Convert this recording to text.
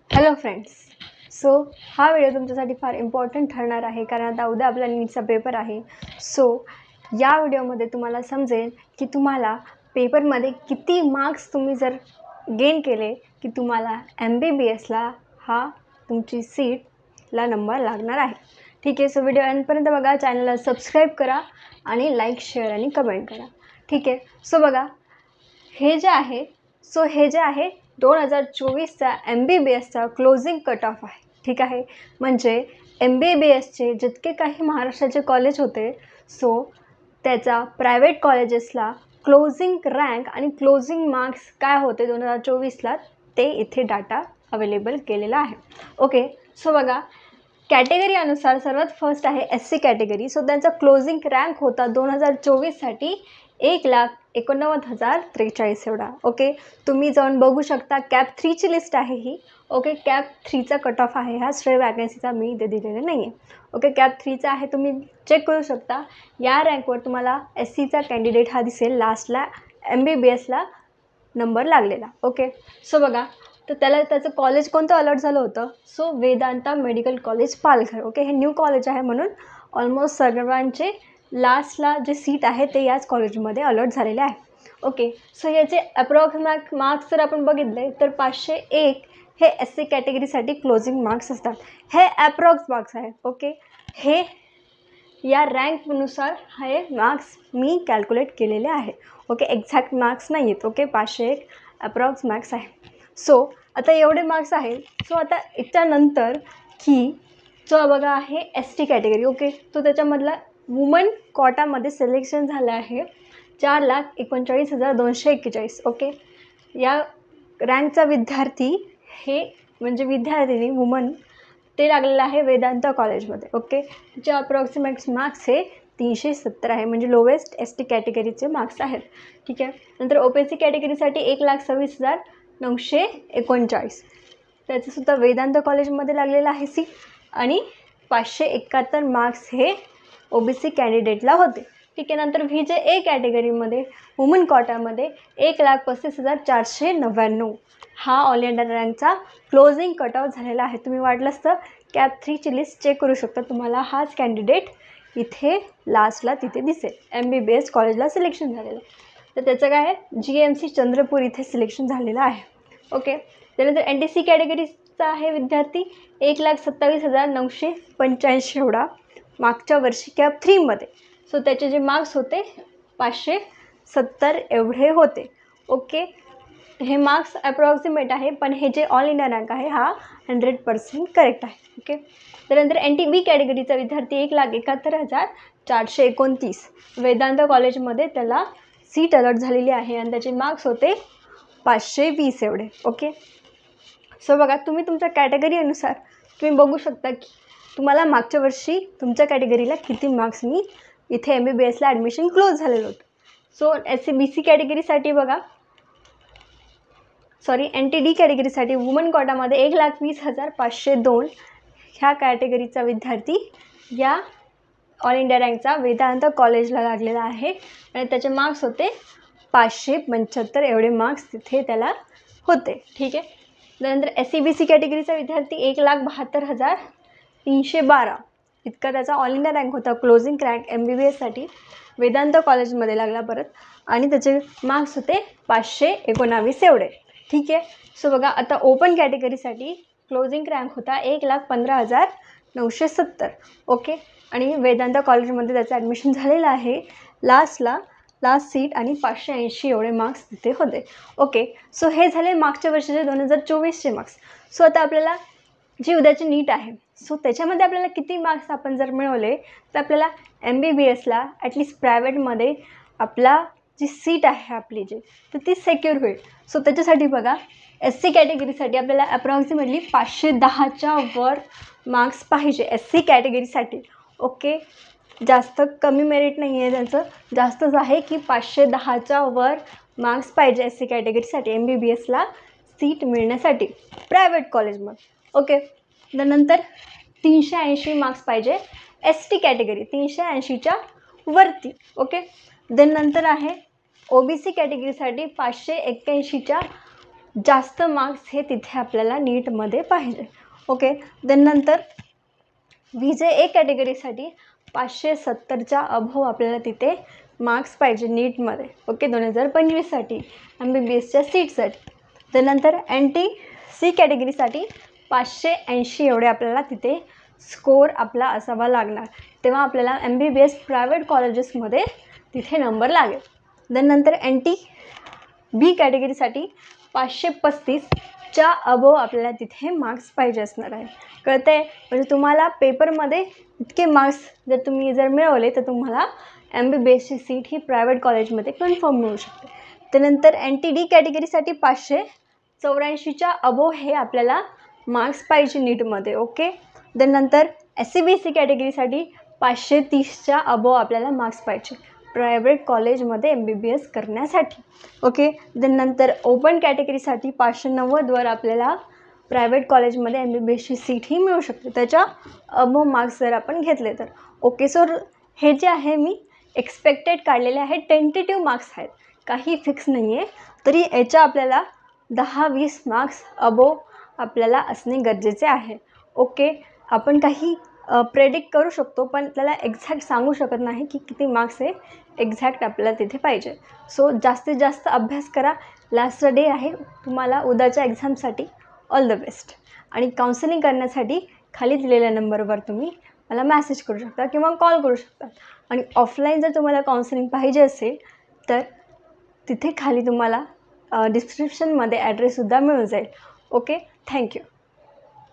Hello friends. So हा video तुमच्यासाठी फार इम्पॉर्टंट ठरणार आहे, कारण आता उद्या आपला नीटचा पेपर आहे. सो या व्हिडिओमध्ये तुम्हाला समजेल की तुम्हाला पेपरमध्ये किती मार्क्स तुम्ही जर गेन केले की तुम्हाला MBBSला हा तुमची सीटला नंबर लागणार आहे. ठीक आहे. सो व्हिडिओ एंडपर्यंत बघा, चॅनलला सबस्क्राईब करा आणि लाईक, शेअर आणि कमेंट करा. ठीक आहे. सो बघा, हे जे आहे 2024चा MBBSचा क्लोजिंग कट ऑफ आहे. ठीक आहे. म्हणजे MBBSचे जितके काही महाराष्ट्राचे कॉलेज होते, सो त्याचा प्रायव्हेट कॉलेजेसला क्लोजिंग रँक आणि क्लोजिंग मार्क्स काय होते 2024ला, ते इथे डाटा अवेलेबल केलेला आहे. ओके. सो बघा, कॅटेगरी अनुसार सर्वात फर्स्ट आहे SC कॅटेगरी. सो त्यांचा क्लोजिंग रँक होता 2024साठी 1,89,043 एवढा. ओके. तुम्ही जाऊन बघू शकता. कॅप 3ची लिस्ट आहे ही. ओके. कॅप 3चा कट ऑफ आहे हा. स्ट्रे वॅकन्सीचा मी इथे दिलेला नाही आहे. ओके. कॅप 3चा आहे, तुम्ही चेक करू शकता. या रँकवर तुम्हाला SCचा कॅन्डिडेट हा दिसेल, लास्टला MBBSला नंबर लागलेला. ओके. सो बघा, तर त्याचं कॉलेज कोणतं अलर्ट झालं होतं? So Vedanta medical college Palghar. Okay. हे न्यू कॉलेज आहे, म्हणून ऑलमोस्ट सर्वांचे लास्टला जे सीट आहे ते याच कॉलेजमध्ये अलर्ट झालेले आहे. ओके. सो याचे अप्रॉक्सिमेट मार्क्स जर आपण बघितले तर 501 हे SC कॅटेगरीसाठी क्लोजिंग मार्क्स असतात. हे अप्रॉक्स मार्क्स आहेत. ओके. हे या रँकनुसार हे मार्क्स मी कॅल्क्युलेट केलेले आहे. ओके. एक्झॅक्ट मार्क्स नाही आहेत. ओके. 501 अप्रॉक्स मार्क्स आहे. सो आता एवढे मार्क्स आहेत. सो आता याच्यानंतर की जो बघा आहे ST कॅटेगरी. ओके. तो त्याच्यामधला वुमन कोटामध्ये सिलेक्शन झालं आहे 4,39,241. ओके. या रँकचा विद्यार्थी हे म्हणजे विद्यार्थिनी वुमन ते लागलेलं आहे वेदांता कॉलेजमध्ये. ओके. जे अप्रॉक्सिमेट मार्क्स हे 370 आहे, म्हणजे लोवेस्ट ST कॅटेगरीचे मार्क्स आहेत. ठीक आहे. नंतर OPC कॅटेगरीसाठी 1,26,939 त्याचंसुद्धा वेदांता कॉलेजमध्ये लागलेलं आहे सीट, आणि 571 मार्क्स हे OBC कॅन्डिडेटला होते. ठीक आहे. नंतर VJA कॅटेगरीमध्ये वुमन कोटामध्ये 1,35,499 हा ऑल इंडिया रँकचा क्लोजिंग कट ऑफ झालेला आहे. तुम्ही वाटलंच तर कॅप 3ची लिस्ट चेक करू शकता. तुम्हाला हाच कॅन्डिडेट इथे लास्टला तिथे दिसेल. MBBS कॉलेजला सिलेक्शन झालेलं. तर त्याचं काय आहे, GMC चंद्रपूर इथे सिलेक्शन झालेलं आहे. ओके. त्यानंतर NTC कॅटेगरीचा आहे विद्यार्थी 1,27,985 एवढा मागच्या वर्षी कॅप 3मध्ये. सो त्याचे जे मार्क्स होते 570 एवढे होते. ओके. हे मार्क्स अप्रॉक्सिमेट आहे, पण हे जे ऑल इंडिया रँक आहे हा 100% करेक्ट आहे. ओके. त्यानंतर NTB कॅटेगरीचा विद्यार्थी 1,71,429 वेदांता कॉलेजमध्ये त्याला सीट अलर्ट झालेली आहे, आणि त्याचे मार्क्स होते 520 एवढे. ओके. सो बघा, तुम्ही तुमच्या कॅटेगरीनुसार तुम्ही बघू शकता की तुम्हाला मागच्या वर्षी तुमच्या कॅटेगरीला किती मार्क्सनी इथे MBBSला ॲडमिशन क्लोज झालेलं होतं. सो SC-BC कॅटेगरीसाठी बघा, NTD कॅटेगरीसाठी वुमन कोटामध्ये 1,20,502 ह्या कॅटेगरीचा विद्यार्थी या ऑल इंडिया रँकचा वेदांता कॉलेजला लागलेला आहे, आणि त्याचे मार्क्स होते 575 एवढे मार्क्स तिथे त्याला होते. ठीक आहे. त्यानंतर SC-BC कॅटेगरीचा विद्यार्थी 1,72,312 इतका त्याचा ऑल इंडिया रँक होता. क्लोजिंग रँक MBBSसाठी वेदांता कॉलेजमध्ये लागला परत, आणि त्याचे मार्क्स होते 519 एवढे. ठीक आहे. सो बघा, आता ओपन कॅटेगरीसाठी क्लोजिंग रँक होता 1,15,970. ओके. आणि वेदांता कॉलेजमध्ये त्याचं ॲडमिशन झालेलं आहे. लास्ट सीट आणि 580 एवढे मार्क्स तिथे होते. ओके. सो हे झाले मागच्या वर्षीचे 2024चे मार्क्स. सो आता आपल्याला जी उद्याची नीट आहे, सो त्याच्यामध्ये आपल्याला किती मार्क्स आपण जर मिळवले तर आपल्याला MBBSला ॲटलिस्ट प्रायव्हेटमध्ये आपला जी सीट आहे आपली तर ती सेक्युअर होईल. सो त्याच्यासाठी बघा, SC कॅटेगरीसाठी आपल्याला अप्रॉक्सिमेटली 510च्या वर मार्क्स पाहिजे SC कॅटेगरीसाठी. ओके. जास्त कमी मेरिट नाही आहे त्यांचं, जास्तच आहे की 510च्या वर मार्क्स पाहिजे SC कॅटेगरीसाठी MBBSला सीट मिळण्यासाठी प्रायव्हेट कॉलेजमध्ये. ओके. त्यानंतर 380 मार्क्स पाहिजे ST कॅटेगरी, 380च्या वरती. ओके. देन नंतर आहे OBC कॅटेगरीसाठी 581च्या जास्त मार्क्स हे तिथे आपल्याला नीटमध्ये पाहिजे. ओके. त्यानंतर VJ कॅटेगरीसाठी 570च्या अभव आपल्याला तिथे मार्क्स पाहिजे नीटमध्ये. ओके. 2025साठी MBBSच्या सीटसाठी. त्यानंतर NTC कॅटेगरीसाठी 580 एवढे आपल्याला तिथे स्कोर आपला असावा लागणार, तेव्हा आपल्याला MBBS प्रायव्हेट कॉलेजेसमध्ये तिथे नंबर लागेल. त्यानंतर NTB कॅटेगरीसाठी 535च्या अबव आपल्याला तिथे मार्क्स पाहिजे असणार आहे. कळतं आहे? म्हणजे तुम्हाला पेपरमध्ये इतके मार्क्स जर मिळवले तर तुम्हाला MBBSची सीट ही प्रायव्हेट कॉलेजमध्ये कन्फर्म मिळू शकते. त्यानंतर NTD कॅटेगरीसाठी 584च्या अबव हे आपल्याला मार्क्स पाहिजे नीटमध्ये. ओके. त्यानंतर SCBC कॅटेगरीसाठी 530च्या अबव आपल्याला मार्क्स पाहिजे प्रायव्हेट कॉलेजमध्ये MBBS करण्यासाठी. ओके. त्यानंतर ओपन कॅटेगरीसाठी 590वर आपल्याला प्रायव्हेट कॉलेजमध्ये MBBSची सीटही मिळू शकते त्याच्या अबव मार्क्स जर आपण घेतले तर. ओके. सो हे जे आहे मी एक्सपेक्टेड काढलेले आहे, टेंटेटिव्ह मार्क्स आहेत, काही फिक्स नाही आहे. तरी याच्या आपल्याला 10-20 मार्क्स अबव आपल्याला असणे गरजेचे आहे. ओके. आपण काही प्रेडिक्ट करू शकतो पण त्याला एक्झॅक्ट सांगू शकत नाही की किती मार्क्स हे एक्झॅक्ट आपल्याला तिथे पाहिजे. सो जास्तीत जास्त अभ्यास करा. लास्ट डे आहे तुम्हाला उद्याच्या एक्झामसाठी. All the best. आणि काउन्सिलिंग करण्यासाठी खाली दिलेल्या नंबरवर तुम्ही मला मॅसेज करू शकता किंवा कॉल करू शकता. आणि ऑफलाईन जर तुम्हाला काउन्सिलिंग पाहिजे असेल तर तिथे खाली तुम्हाला डिस्क्रिप्शनमध्ये ॲड्रेससुद्धा मिळून जाईल. ओके. थँक्यू.